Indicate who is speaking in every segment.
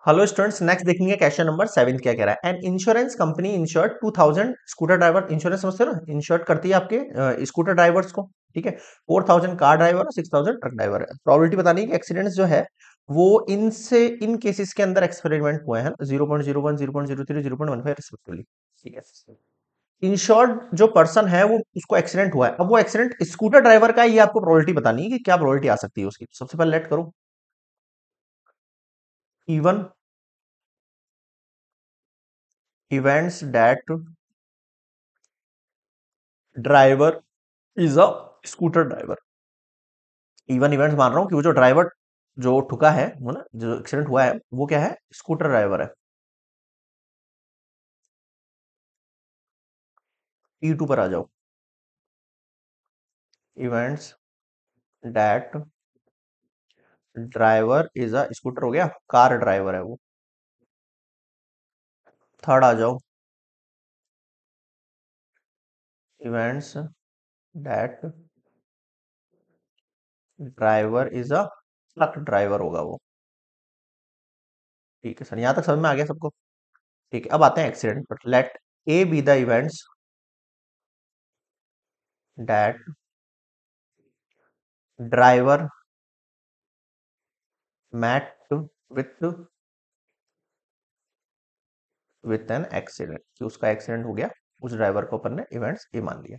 Speaker 1: Hello students, next देखेंगे question number 7 क्या कह रहा है। An insurance company insured 2000 scooter driver. Insurance समझते हो ना, इंश्योर्ड करती है आपके स्कूटर ड्राइवर्स को। ठीक है, 4000 कार ड्राइवर और 6000 ट्रक ड्राइवर है। प्रोबेबिलिटी बतानी है कि एक्सीडेंट्स जो है वो इनसे इन केसेस के अंदर एक्सपेरिमेंट हुए हैं 0.01 0.03 0.15 रिस्पेक्टिवली। ठीक है, इंश्योर्ड जो पर्सन है वो उसको एक्सीडेंट हुआ है। अब वो एक्सीडेंट स्कूटर ड्राइवर का है, ये आपको प्रोबेबिलिटी बतानी है कि क्या प्रोबेबिलिटी आ सकती है उसकी। सबसे पहले लेट करो even events that driver is a scooter driver. Even events मान रहा हूं कि वो जो ड्राइवर जो ठुका है वो ना, जो एक्सीडेंट हुआ है वो क्या है, स्कूटर ड्राइवर है। E2 पर आ जाओ। Events that driver is a scooter हो गया, कार ड्राइवर है वो। थर्ड आ जाओ। Events that driver is a truck driver होगा वो। ठीक है सर, यहां तक समझ में आ गया सबको। ठीक है, अब आते हैं एक्सीडेंट पर। Let A be the events that driver met with an accident, कि उसका एक्सीडेंट हो गया, उस ड्राइवर को अपन ने इवेंट्स ए मान लिया।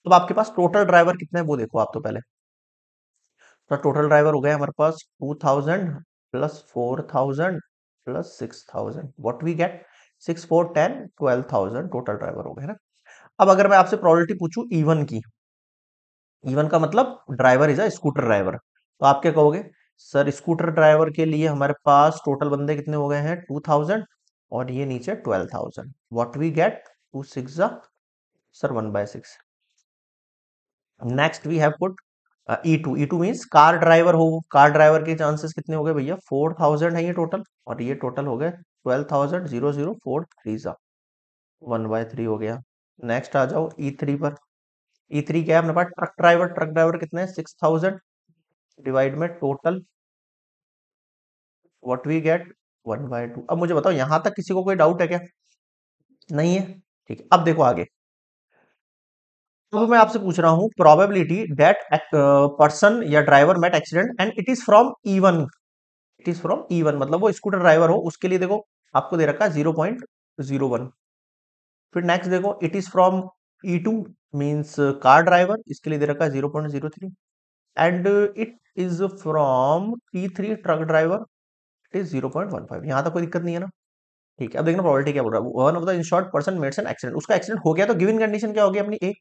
Speaker 1: तो आपके पास टोटल ड्राइवर कितने हैं वो देखो आप तो पहले। तो टोटल ड्राइवर हो गए हमारे पास 2000 प्लस 4000 प्लस 6000, व्हाट वी गेट 6 4 10 12000 टोटल ड्राइवर हो गए ना। अब अगर मैं आपसे प्रोबेबिलिटी पूछूं इवन की, इवन का मतलब driver is a scooter driver, तो आप क्या कहोगे? सर स्कूटर ड्राइवर के लिए हमारे पास टोटल बंदे कितने हो गए हैं 2000, और ये नीचे 12000, what we get 2 6 sir 1/6। Next we have put E2। E2 means car driver हो, कार ड्राइवर के चांसेस कितने हो गए भैया 4000 है ये टोटल, और ये टोटल हो गए 12000 0 0 4 3 1/3 हो गया। नेक्स्ट आ जाओ E3 पर। E3 क्या है अपने पास? Truck driver. ट्रक ड्राइवर कितने हैं 6000 डिवाइड में टोटल, व्हाट वी गेट 1/2। अब मुझे बताओ यहां तक किसी को कोई डाउट है क्या? नहीं है। ठीक है, अब देखो आगे। अब मैं आपसे पूछ रहा हूं प्रोबेबिलिटी दैट पर्सन या driver met accident and it is from E1। It is from E1 मतलब वो स्कूटर ड्राइवर हो, उसके लिए देखो आपको दे रखा है 0.01। फिर नेक्स्ट देखो it is from E2 means car driver, इसके लिए दे रखा है 0.03। And it is from E3 truck driver, it is 0.15। यहां तक कोई दिक्कत नहीं है ना। ठीक है, अब देखना प्रोबेबिलिटी क्या बोल रहा है। One of the insured person meets an accident, उसका एक्सीडेंट हो गया, तो गिवन कंडीशन क्या होगी अपनी? एक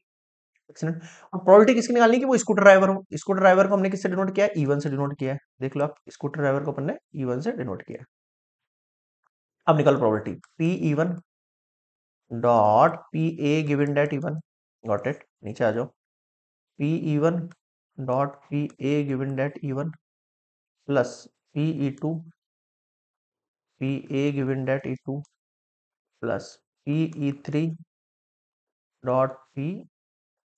Speaker 1: एक्सीडेंट। और प्रोबेबिलिटी किसकी निकालनी है कि वो स्कूटर ड्राइवर हो। स्कूटर ड्राइवर को हमने किससे डिनोट किया है? E1 से डिनोट किया है। देख लो आप, स्कूटर ड्राइवर को अपन ने E1 से डिनोट किया है। अब निकालो probability P E1 dot P A given that E1। Got it, नीचे आ जाओ। P E1 dot P A given that E1 plus P E2 P A given that E2 plus P E3 dot P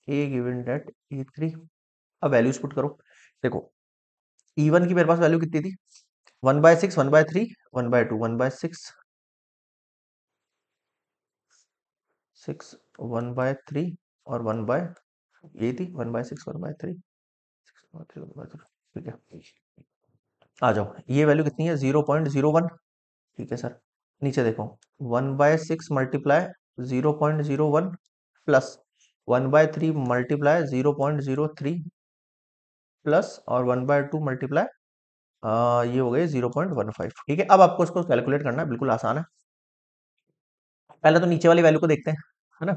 Speaker 1: A given that E3। अब values put करो। देखो E1 की मेरे पास value कितनी थी? 1/6 1/3 1/2 1/6 6 1/3 और 1/, ये थी 1/6 1/3 1/3। ठीक है, आ जाओ। ये वैल्यू कितनी है 0.01। ठीक है सर, नीचे देखो 1/6 मल्टीप्लाई 0.01 प्लस 1/3 मल्टीप्लाई 0.03 प्लस और 1/2 मल्टीप्लाई ये हो गए 0.15। ठीक है, अब आपको इसको कैलकुलेट करना है, बिल्कुल आसान है। पहले तो नीचे वाली वैल्यू को देखते हैं, है ना।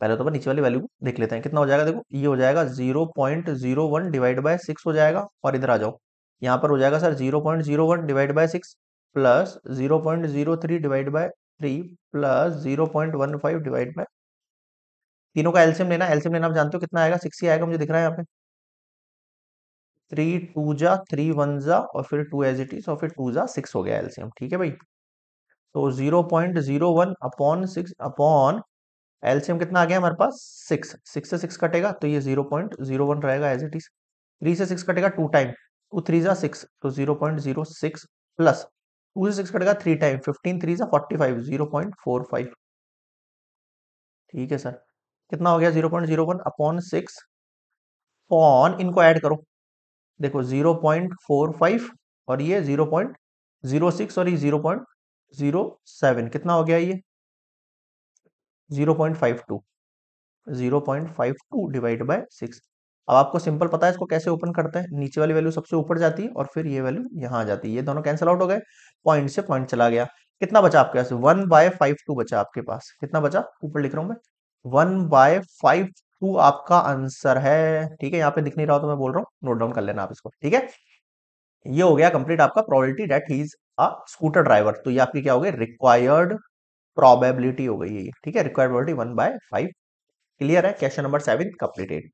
Speaker 1: पहले तो अपन नीचे वाली वैल्यू को देख लेते हैं कितना हो जाएगा। देखो ये हो जाएगा 0.01 डिवाइड बाय 6 हो जाएगा, और इधर आ जाओ, यहाँ पर हो जाएगा sir 0.01 divide by 6 plus 0.03 divide by 3 plus 0.15 divide by, तीनों का एलसीएम लेना। एलसीएम लेना आप जानते हो कितना आएगा, 6 ही आएगा, मुझे दिख रहा है यहाँ पे। 3 2 जा 3 1 जा और फिर 2 एज इट इज, और फिर 2 जा 6 हो गया एलसीएम। ठीक है भाई, तो 0.01 अपॉन 6 अपॉन एलसीएम कितना आ गया हमारे पास 6। 6 से 6 कटेगा तो ये 0.01 रहेगा एज इट इज। 3 से 6 कटेगा 2 टाइम, 2 3 जा 6 तो 0.06 प्लस 2 से 6 कटेगा 3 टाइम, 15 3 जा 45, 0.45। ठीक है सर, कितना हो गया 0.01 अपॉन 6 अपॉन, इनको ऐड करो, देखो 0.45 और ये 0.06 और ये 0.07, कितना हो गया ये 0.52, 0.52 डिवाइड बाय 6। अब आपको सिंपल पता है इसको कैसे ओपन करते हैं, नीचे वाली वैल्यू सबसे ऊपर जाती है और फिर ये वैल्यू यहाँ आ जाती है, ये दोनों कैंसिल आउट हो गए, पॉइंट से पॉइंट चला गया। कितना बचा आपके पास, 1/52 बचा आपके पास, कितना बचा, ऊपर लिख रहा हूं मैं, 1/52 आपका आंसर है। ठीक है, यहाँ पे दिख नहीं रहा हो तो मैं बोल रहा हूँ, नोट डाउन कर लेना आप इसको। ठीक है, ये हो गया कंप्लीट आपका probability that he is a scooter driver. तो ये आपकी क्या हो गई, रिक्वायर्ड प्रोबेबिलिटी हो गई है ये। ठीक है, रिक्वायर्ड प्रोबेबिलिटी 1/5। क्लियर है, क्वेश्चन नंबर 7 कंप्लीटेड।